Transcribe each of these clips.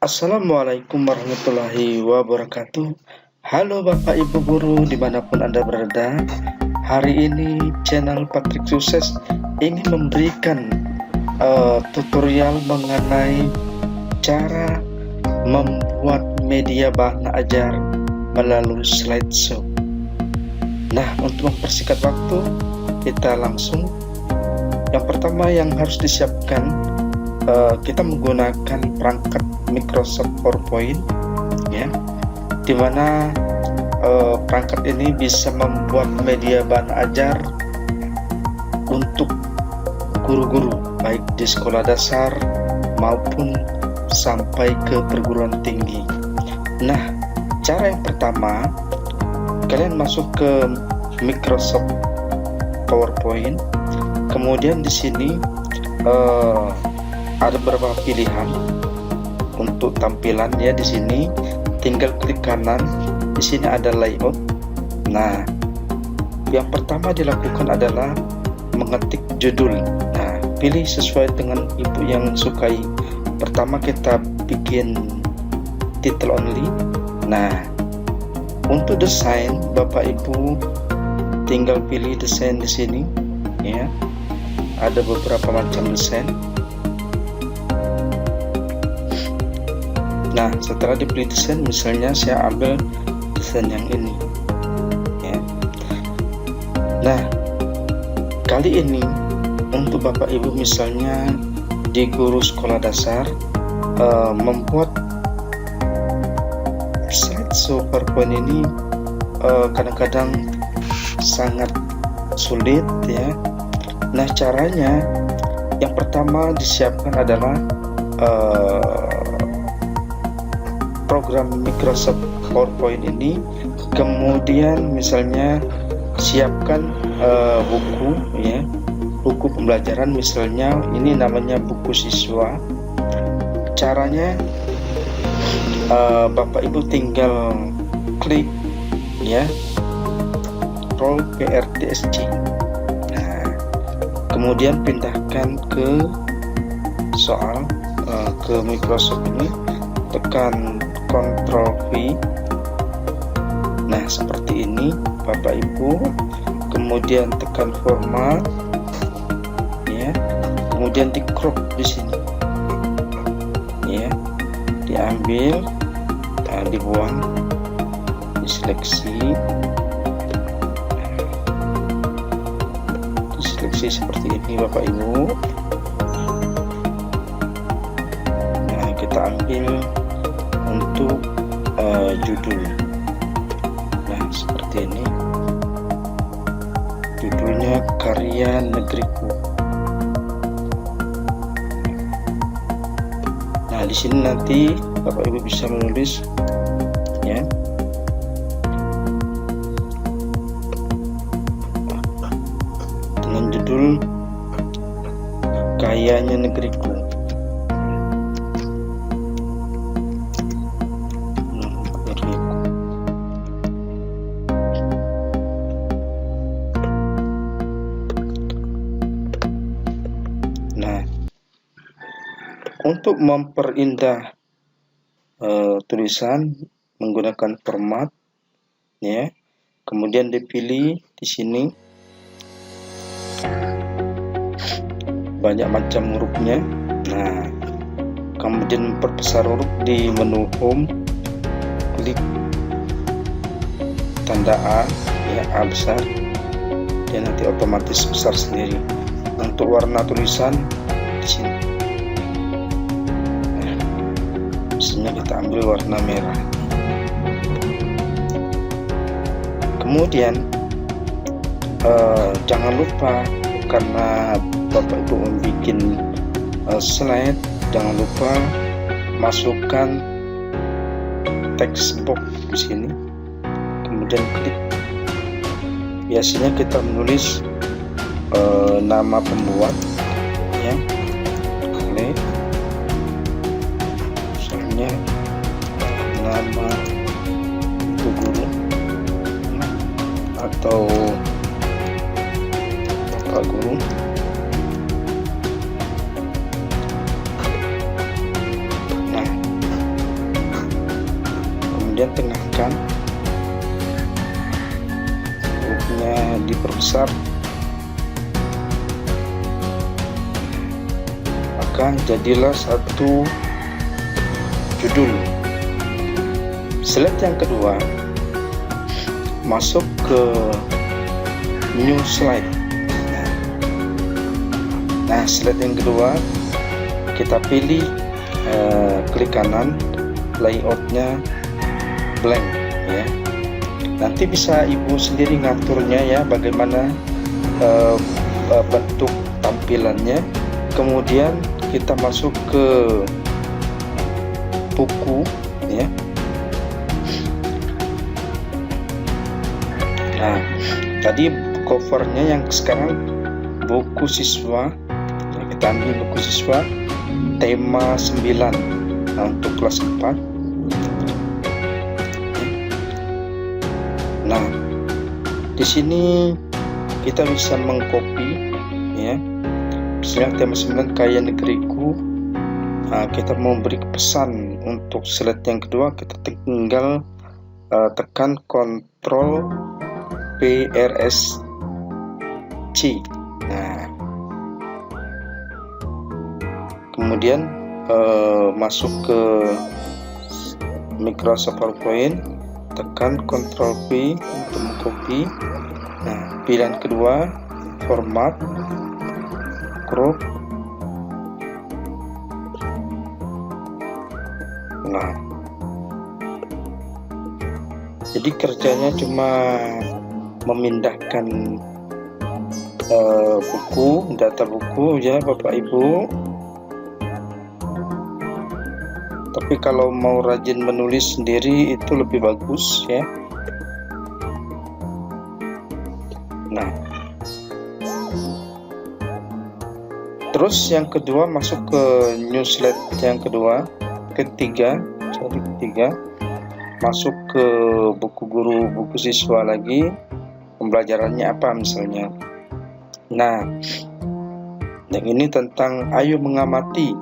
Assalamualaikum warahmatullahi wabarakatuh. Halo Bapak Ibu Guru dimanapun Anda berada. Hari ini channel Patrick Sukses ingin memberikan tutorial mengenai cara membuat media bahan ajar melalui slideshow. Nah, untuk mempersingkat waktu, kita langsung. Yang pertama yang harus disiapkan, kita menggunakan perangkat Microsoft PowerPoint, ya, dimana perangkat ini bisa membuat media bahan ajar untuk guru-guru baik di sekolah dasar maupun sampai ke perguruan tinggi. Nah, cara yang pertama, kalian masuk ke Microsoft PowerPoint, kemudian di sini ada beberapa pilihan untuk tampilannya. Di sini tinggal klik kanan, di sini ada layout. Nah, yang pertama dilakukan adalah mengetik judul. Nah, pilih sesuai dengan ibu yang sukai. Pertama kita bikin title only. Nah, untuk desain Bapak Ibu tinggal pilih desain di sini, ya. Ada beberapa macam desain. Nah, setelah dipilih desain, misalnya saya ambil desain yang ini, ya. Nah, kali ini untuk Bapak Ibu misalnya di guru sekolah dasar, membuat slideshow PowerPoint ini kadang-kadang sangat sulit, ya. Nah, caranya yang pertama disiapkan adalah program Microsoft PowerPoint ini. Kemudian misalnya siapkan buku, ya, buku pembelajaran, misalnya ini namanya buku siswa. Caranya Bapak Ibu tinggal klik, ya, Roll PRTSC. Nah, kemudian pindahkan ke soal, ke Microsoft ini, tekan Ctrl V. Nah, seperti ini Bapak Ibu. Kemudian tekan format, ya. Kemudian di crop di sini, ya, diambil, dibuang, diseleksi, seperti ini Bapak Ibu. Nah, kita ambil untuk judul. Nah, seperti ini judulnya Karya Negeriku. Nah, di sini nanti Bapak Ibu bisa menulis, ya, dengan judul Karyanya Negeriku. Nah, untuk memperindah tulisan menggunakan format, ya, kemudian dipilih di sini banyak macam hurufnya. Nah, kemudian memperbesar huruf di menu home, klik tanda A, ya, A besar, dan nanti otomatis besar sendiri. Untuk warna tulisan di sini, nah, misalnya kita ambil warna merah. Kemudian jangan lupa, karena Bapak Ibu membuat slide, jangan lupa masukkan text box di sini. Kemudian klik. Biasanya kita menulis nama pembuat, ya, klik, misalnya nama itu guru, atau Bapak Guru. Nah, kemudian tengahkan, hurufnya diperbesar, maka jadilah satu judul. Slide yang kedua, masuk ke new slide. Nah, slide yang kedua kita pilih, klik kanan, layoutnya blank ya. Nanti bisa ibu sendiri ngaturnya ya, bagaimana bentuk tampilannya. Kemudian kita masuk ke buku ya. Nah, tadi covernya yang sekarang buku siswa. Nah, kita ambil buku siswa tema 9. Nah, untuk kelas 4. Nah, di sini kita bisa mengcopy ya. Misalnya tema 9 kaya negeriku. Nah, kita mau beri pesan untuk slide yang kedua, kita tinggal tekan Ctrl PRSC. Nah, kemudian masuk ke Microsoft PowerPoint, tekan Ctrl P untuk mengcopy. Nah, pilihan kedua format, crop. Nah, jadi kerjanya cuma memindahkan buku, data buku ya Bapak Ibu. Tapi kalau mau rajin menulis sendiri itu lebih bagus ya. Nah, terus yang kedua masuk ke new slide yang ketiga, masuk ke buku guru, buku siswa lagi. Pembelajarannya apa misalnya. Nah, yang ini tentang ayo mengamati.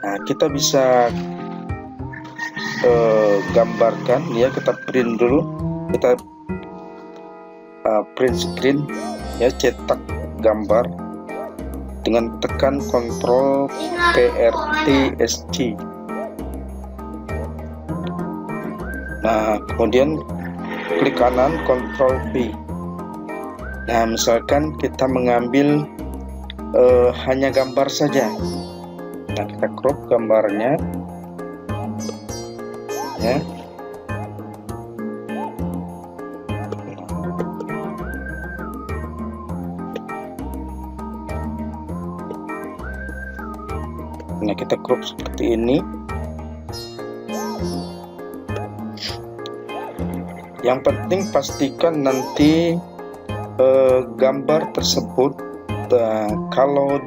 Nah, kita bisa gambarkan ya, kita print dulu, kita print screen ya, cetak gambar dengan tekan Ctrl PRTSC. Nah, kemudian klik kanan Ctrl P. Nah, misalkan kita mengambil hanya gambar saja. Nah, kita crop gambarnya ya. Nah, kita crop seperti ini. Yang penting pastikan nanti gambar tersebut kalau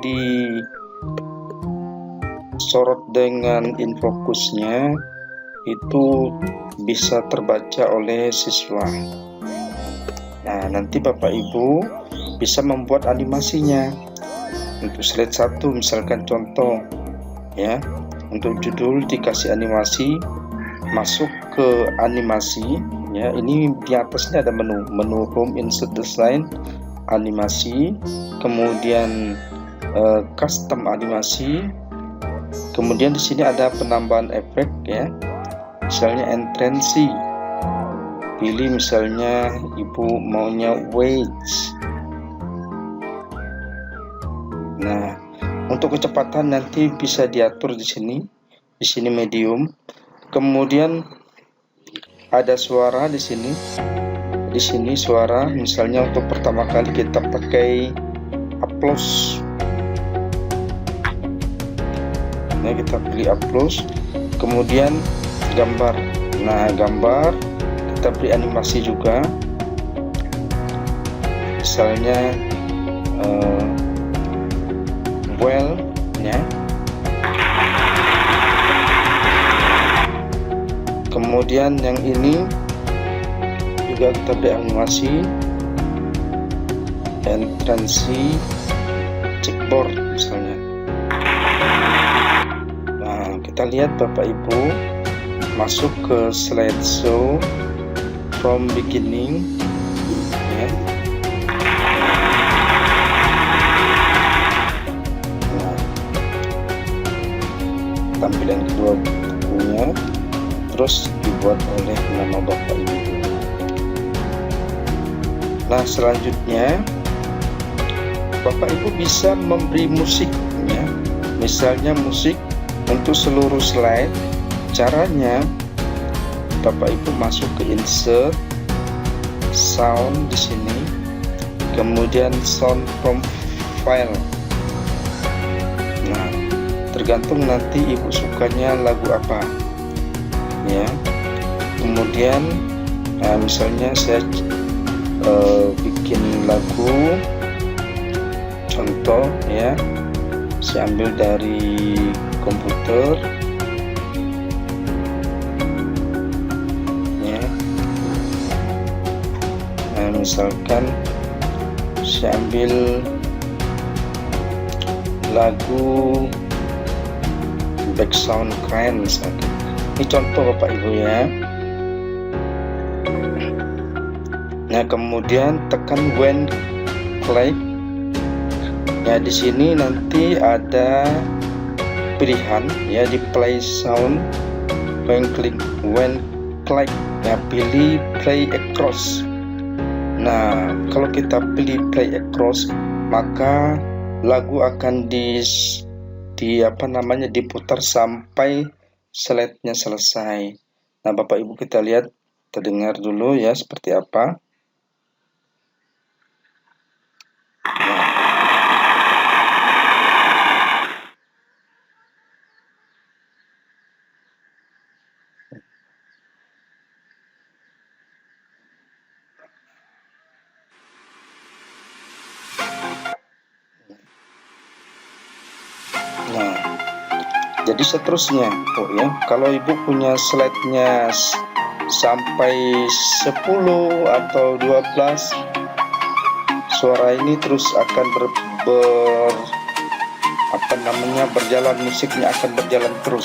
disorot dengan infokusnya itu bisa terbaca oleh siswa. Nah, nanti Bapak Ibu bisa membuat animasinya. Untuk slide 1 misalkan contoh ya, untuk judul dikasih animasi, masuk ke animasi ya. Ini di atasnya ada menu home, insert design, animasi, kemudian custom animasi, kemudian di sini ada penambahan efek ya, misalnya entrancy, pilih misalnya ibu maunya wedge. Nah, untuk kecepatan nanti bisa diatur di sini medium. Kemudian ada suara di sini suara, misalnya untuk pertama kali kita pakai applause. Nah, kita pilih applause. Kemudian gambar. Nah, gambar kita beri animasi juga, misalnya well ya. Kemudian yang ini juga kita beri animasi, entrancy checkboard misalnya. Nah, kita lihat Bapak Ibu, masuk ke slideshow from beginning ya. Nah, tampilan kedua bukunya terus dibuat oleh nama Bapak Ibu. Nah, selanjutnya Bapak Ibu bisa memberi musik ya. Misalnya musik untuk seluruh slide. Caranya Bapak Ibu masuk ke insert sound di sini, kemudian sound from file. Nah, tergantung nanti Ibu sukanya lagu apa ya. Kemudian misalnya saya bikin lagu contoh ya, saya ambil dari komputer ya. Nah, misalkan saya ambil lagu background keren misalkan. Ini contoh Bapak Ibu ya. Nah, kemudian tekan when click. Ya, di sini nanti ada pilihan ya di play sound when click ya, pilih play across. Nah, kalau kita pilih play across, maka lagu akan diputar sampai slide-nya selesai. Nah, Bapak Ibu kita lihat, kita dengar dulu ya seperti apa. Nah, jadi seterusnya ya, kalau Ibu punya slide-nya sampai 10 atau 12, suara ini terus akan berjalan, musiknya akan berjalan terus.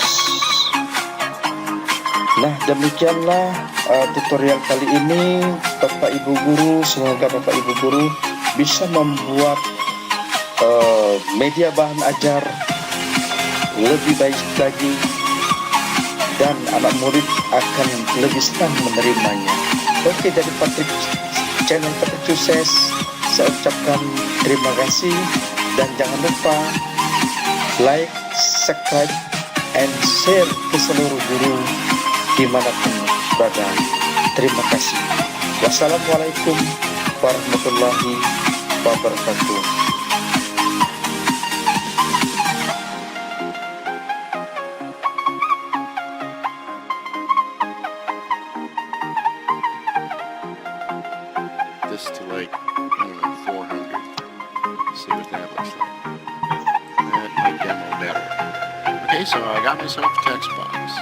Nah, demikianlah tutorial kali ini Bapak Ibu Guru. Semoga Bapak Ibu Guru bisa membuat media bahan ajar lebih baik lagi, dan anak murid akan lebih senang menerimanya. Oke, dari channel Patrick Sukses, saya ucapkan terima kasih, dan jangan lupa like, subscribe, and share ke seluruh guru dimanapun berada. Terima kasih. Wassalamualaikum warahmatullahi wabarakatuh. This to like 400. See what that looks like. That might demo better. Okay, so I got myself a text box.